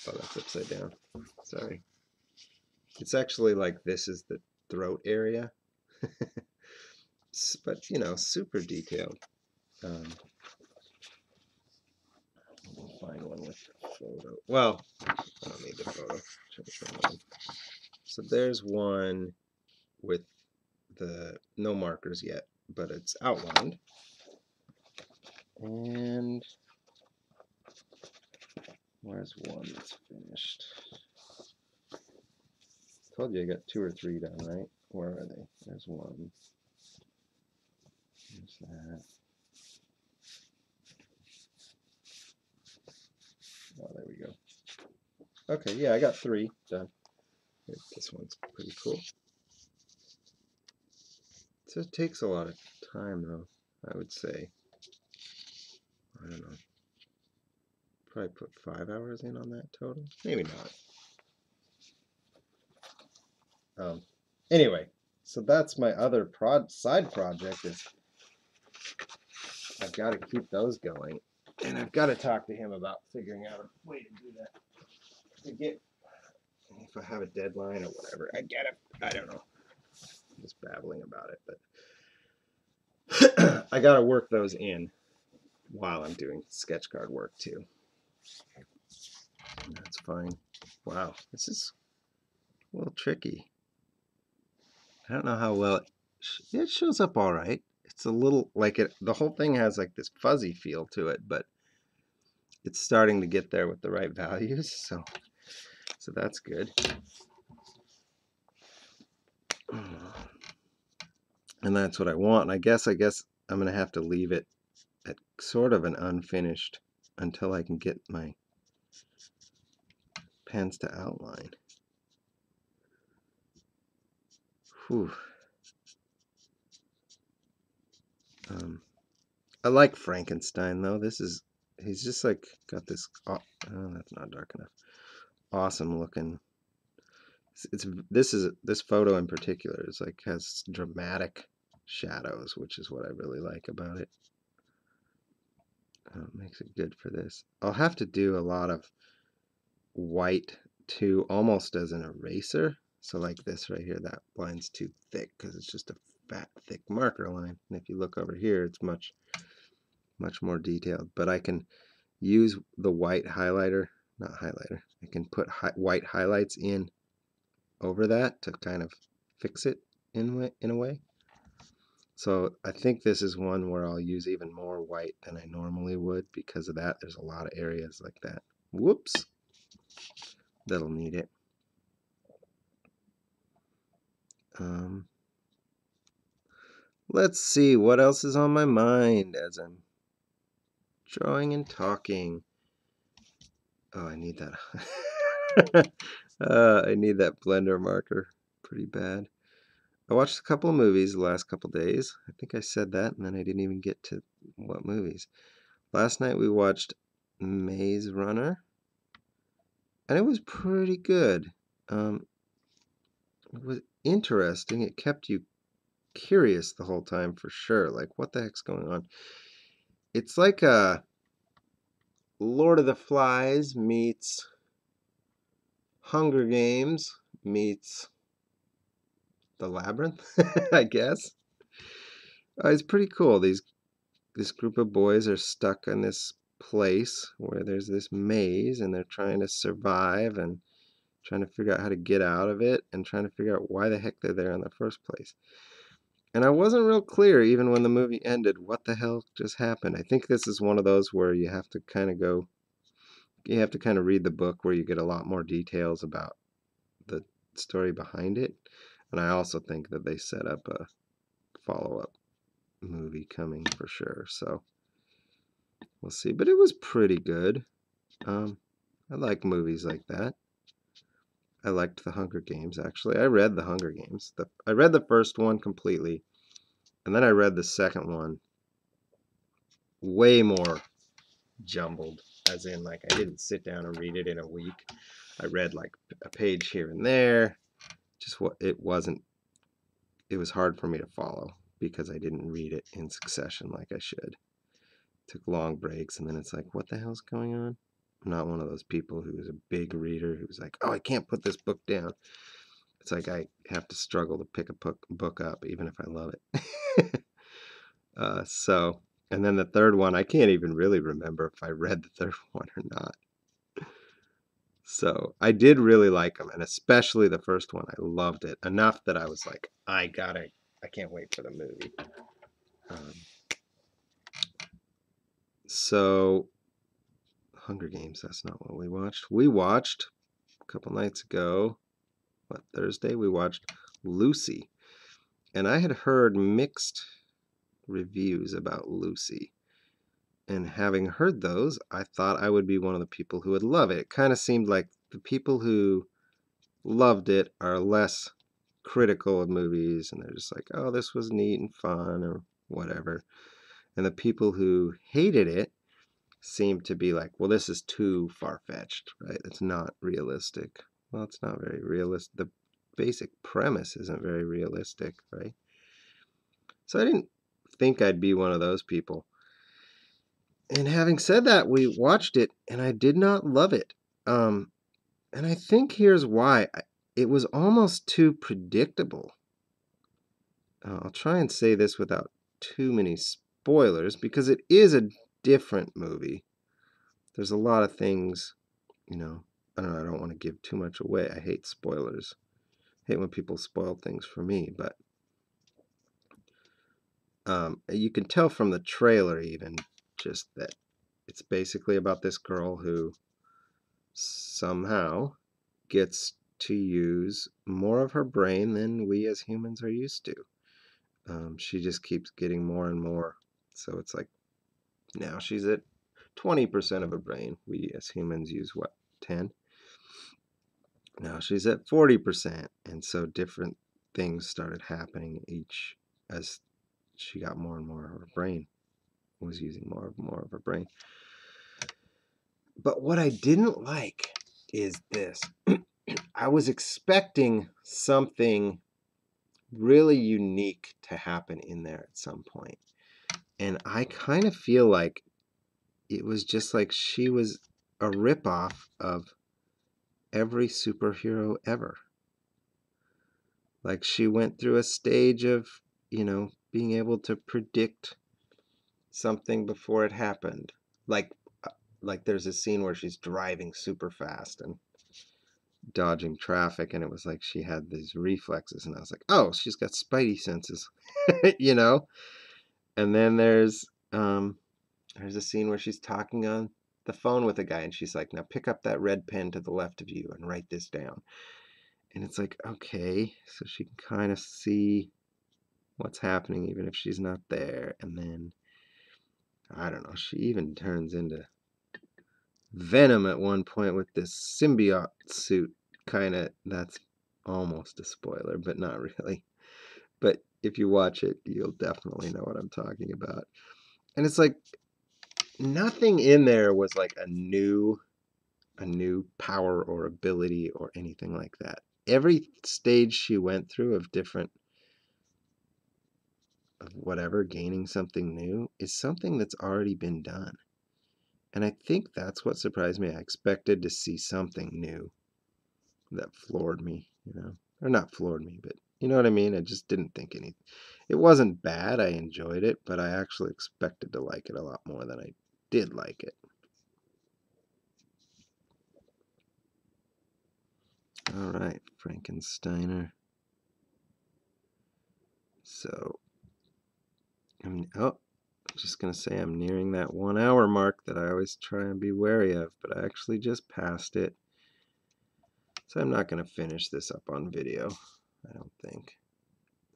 that's upside down. Sorry. It's actually like this is the throat area. But, super detailed. We'll find one with the photo. Well, I don't need the photo. So there's one with the no markers yet, but it's outlined. And where's one that's finished? Told you I got 2 or 3 done, right? Where are they? There's one. There's that. Oh, there we go. Okay, yeah, I got 3 done. This one's pretty cool. So it takes a lot of time, though, I would say. I don't know. Probably put 5 hours in on that total. Maybe not. Anyway, so that's my other side project. Is I've got to keep those going, and I've got to talk to him about figuring out a way to do that. To get, if I have a deadline or whatever, I don't know. I'm just babbling about it, but I got to work those in while I'm doing sketch card work too. And that's fine. Wow, this is a little tricky. I don't know how well it shows up all right. It's a little like the whole thing has like this fuzzy feel to it, but it's starting to get there with the right values, so that's good. And that's what I want. And I guess I'm going to have to leave it at sort of an unfinished until I can get my pens to outline. Whew. I like Frankenstein though. He's just like got this, oh, that's not dark enough. Awesome looking. This photo in particular is like has dramatic shadows, which is what I really like about it. Makes it good for this. I'll have to do a lot of white too, almost as an eraser. So like this right here, that line's too thick because it's just a fat, thick marker line. And if you look over here, it's much more detailed. But I can use the white highlighter, not highlighter. I can put white highlights in over that to kind of fix it in a way. So I think this is one where I'll use even more white than I normally would because of that. There's a lot of areas like that. Whoops. That'll need it. Let's see what else is on my mind as I'm drawing and talking. Oh, I need that. I need that blender marker pretty bad. I watched a couple of movies the last couple of days. I think I said that, and then I didn't even get to what movies. Last night we watched Maze Runner, and it was pretty good. It was interesting. It kept you curious the whole time for sure. Like, what the heck's going on? It's like a Lord of the Flies meets Hunger Games meets The Labyrinth, I guess. It's pretty cool. This group of boys are stuck in this place where there's this maze, and they're trying to survive and trying to figure out how to get out of it and trying to figure out why the heck they're there in the first place. And I wasn't real clear, even when the movie ended, what the hell just happened. I think this is one of those where you have to kind of read the book where you get a lot more details about the story behind it. And I also think that they set up a follow-up movie coming for sure. So we'll see. But it was pretty good. I like movies like that. I liked The Hunger Games, actually. I read The Hunger Games. I read the first one completely, and then I read the second one way more jumbled, as in, like, I didn't sit down and read it in a week. I read, like, a page here and there. Just what it wasn't, it was hard for me to follow because I didn't read it in succession like I should. Took long breaks, and then it's like, what the hell's going on? I'm not one of those people who is a big reader who's like, oh, I can't put this book down. It's like I have to struggle to pick a book up, even if I love it. And then the third one, I can't even really remember if I read the third one or not. So I did really like them, and especially the first one. I loved it enough that I was like, I can't wait for the movie. So Hunger Games, that's not what we watched. We watched a couple nights ago, Thursday, we watched Lucy. And I had heard mixed reviews about Lucy. And having heard those, I thought I would be one of the people who would love it. It kind of seemed like the people who loved it are less critical of movies, and they're just like, oh, this was neat and fun or whatever. And the people who hated it seemed to be like, well, this is too far-fetched, right? It's not realistic. Well, it's not very realistic. The basic premise isn't very realistic, right? So I didn't think I'd be one of those people. And having said that, we watched it, and I did not love it. And I think here's why. It was almost too predictable. I'll try and say this without too many spoilers, because it is a different movie. There's a lot of things, I don't know, I don't want to give too much away. I hate spoilers. I hate when people spoil things for me, but you can tell from the trailer even just that it's basically about this girl who somehow gets to use more of her brain than we as humans are used to. She just keeps getting more and more. So it's like now she's at 20% of her brain. We as humans use what, 10? Now she's at 40%. And so different things started happening each as she got more and more of her brain, was using more of her brain. But what I didn't like is this. I was expecting something really unique to happen in there at some point. And I kind of feel like it was just like she was a ripoff of every superhero ever. Like she went through a stage of, being able to predict something before it happened. Like there's a scene where she's driving super fast and dodging traffic, and it was like she had these reflexes, and I was like, oh, she's got spidey senses. And then there's a scene where she's talking on the phone with a guy, and she's like, now pick up that red pen to the left of you and write this down. And it's like, okay, so she can kind of see what's happening even if she's not there. And then, I don't know, she even turns into Venom at one point with this symbiote suit. Kind of, that's almost a spoiler, but not really. But if you watch it, you'll definitely know what I'm talking about. And it's like nothing in there was like a new power or ability or anything like that. Every stage she went through of different of whatever, gaining something new, is something that's already been done. And I think that's what surprised me. I expected to see something new that floored me, or not floored me, but you know what I mean? I just didn't think anything. It wasn't bad. I enjoyed it, but I actually expected to like it a lot more than I did like it. All right, Frankensteiner. So, I'm just going to say I'm nearing that 1 hour mark that I always try and be wary of, but I actually just passed it. So I'm not going to finish this up on video, I don't think.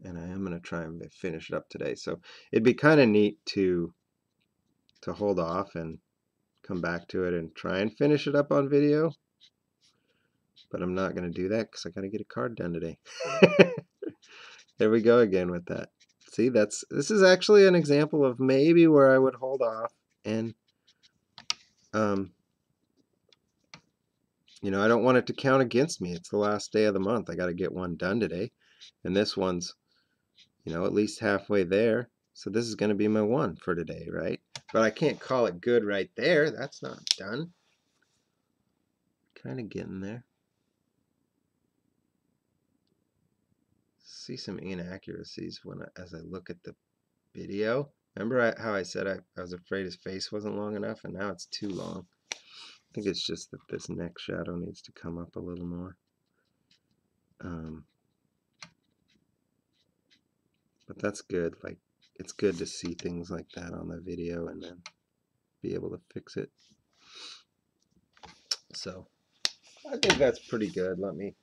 And I am going to try and finish it up today. So it'd be kind of neat to hold off and come back to it and try and finish it up on video. But I'm not going to do that because I got to get a card done today. There we go again with that. See, this is actually an example of maybe where I would hold off and I don't want it to count against me. It's the last day of the month. I got to get one done today. And this one's, at least halfway there. So this is going to be my one for today, right? But I can't call it good right there. That's not done. Kind of getting there. See some inaccuracies as I look at the video. Remember how I said I was afraid his face wasn't long enough, and now it's too long. I think it's just that this neck shadow needs to come up a little more. But that's good. Like, it's good to see things like that on the video and then be able to fix it. So I think that's pretty good. Let me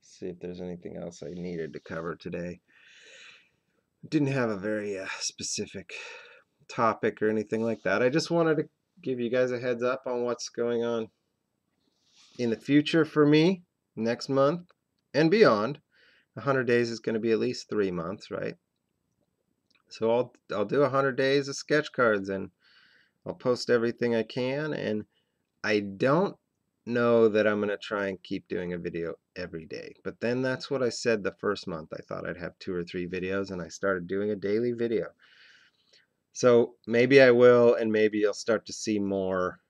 see if there's anything else I needed to cover today. Didn't have a very specific topic or anything like that. I just wanted to give you guys a heads up on what's going on in the future for me next month and beyond. 100 days is going to be at least 3 months, right? So I'll do 100 days of sketch cards and I'll post everything I can, and I don't know that I'm going to try and keep doing a video every day. But then that's what I said the first month. I thought I'd have 2 or 3 videos, and I started doing a daily video. So maybe I will, and maybe you'll start to see more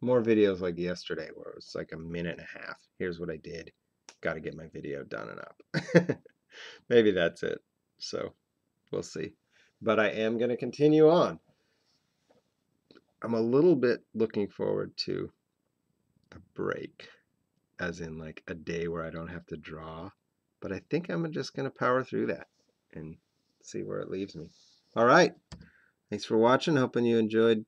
videos like yesterday where it was like a minute and a half. Here's what I did. Got to get my video done and up. Maybe that's it. So we'll see. But I am going to continue on. I'm a little bit looking forward to a break, as in like a day where I don't have to draw. But I think I'm just going to power through that and see where it leaves me. All right. Thanks for watching. Hoping you enjoyed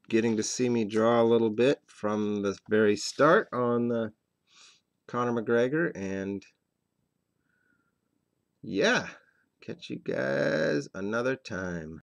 getting to see me draw a little bit from the very start on the Conor McGregor. And yeah, catch you guys another time.